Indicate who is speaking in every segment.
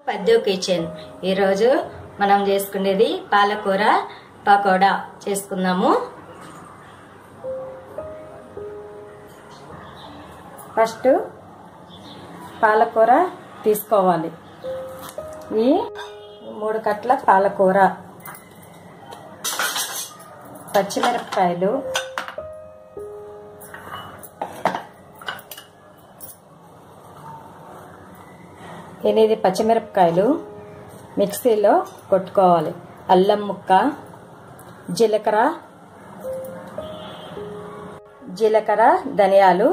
Speaker 1: పద్దు కిచెన్ ఈరోజు మనం చేసుకునేది పాలకూర పకోడా చేసుకుందాము. ఫస్ట్ పాలకూర తీసుకోవాలి. ఈ 3 కట్ల పాలకూర, పచ్చిమిరపకాయలు, ఎనిమిది పచ్చిమిరపకాయలు మిక్సీలో కొట్టుకోవాలి. అల్లం ముక్క, జీలకర్ర ధనియాలు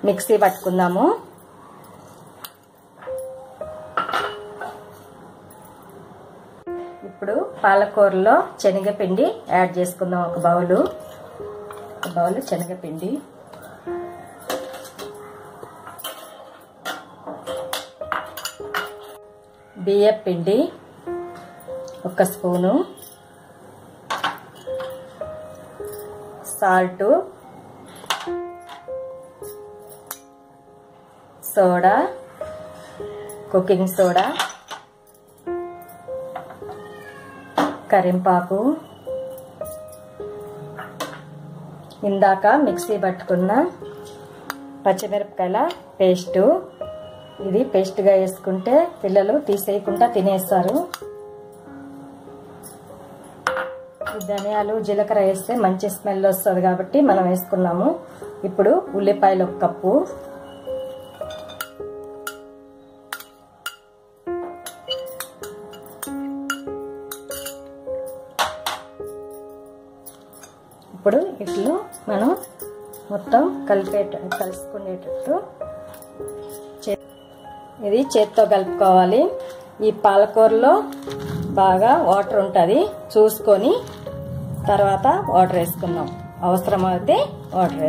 Speaker 1: మిక్సీ పట్టుకుందాము. ఇప్పుడు పాలకూరలో శనగపిండి యాడ్ చేసుకుందాం. ఒక బౌలు శనగపిండి, బియ్యం పిండి 1 spoon, salt, soda, cooking soda, కరింపాకు, ఇందాక మిక్సీ పట్టుకున్న పచ్చిమిరపకాయల పేస్టు. ఇది పేస్ట్గా వేసుకుంటే పిల్లలు తీసేయకుండా తినేస్తారు. ధనియాలు జీలకర్ర వేస్తే మంచి స్మెల్ వస్తుంది కాబట్టి మనం వేసుకున్నాము. ఇప్పుడు ఉల్లిపాయలు 1 కప్పు, ఇప్పుడు ఇట్లు మనం మొత్తం కలుసుకునేటట్టు ఇది చేత్తో కలుపుకోవాలి. ఈ పాలకూరలో బాగా వాటర్ ఉంటుంది, చూసుకొని తర్వాత వాటర్ వేసుకుందాం. అవసరమైతే వాటర్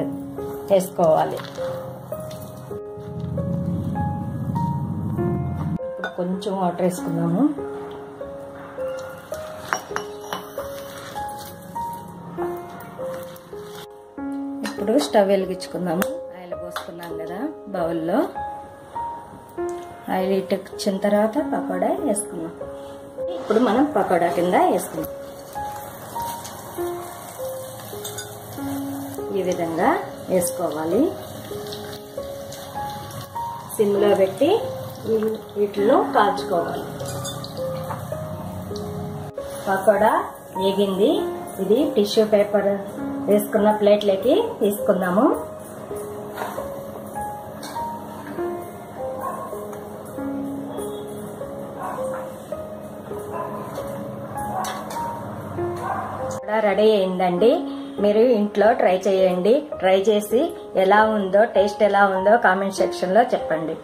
Speaker 1: వేసుకోవాలి. ఇప్పుడు కొంచెం వాటర్ వేసుకుందాము. ఇప్పుడు స్టవ్ వెలిగించుకుందాము. ఆయిల్ పోసుకున్నాం కదా బౌల్లో. ఆయిల్ ఇచ్చిన తర్వాత పకోడా వేసుకుందాం. ఇప్పుడు మనం పకోడా కింద వేసుకుందాం. ఈ విధంగా వేసుకోవాలి. సిమ్లో పెట్టి వీటిలో కాల్చుకోవాలి. పకోడా వేగింది. ఇది టిష్యూ పేపర్ వేసుకున్న ప్లేట్లోకి తీసుకుందాము. రెడీ అయిందండి. మీరు ఇంట్లో ట్రై చేయండి. ట్రై చేసి ఎలా ఉందో, టేస్ట్ ఎలా ఉందో కామెంట్ సెక్షన్లో చెప్పండి.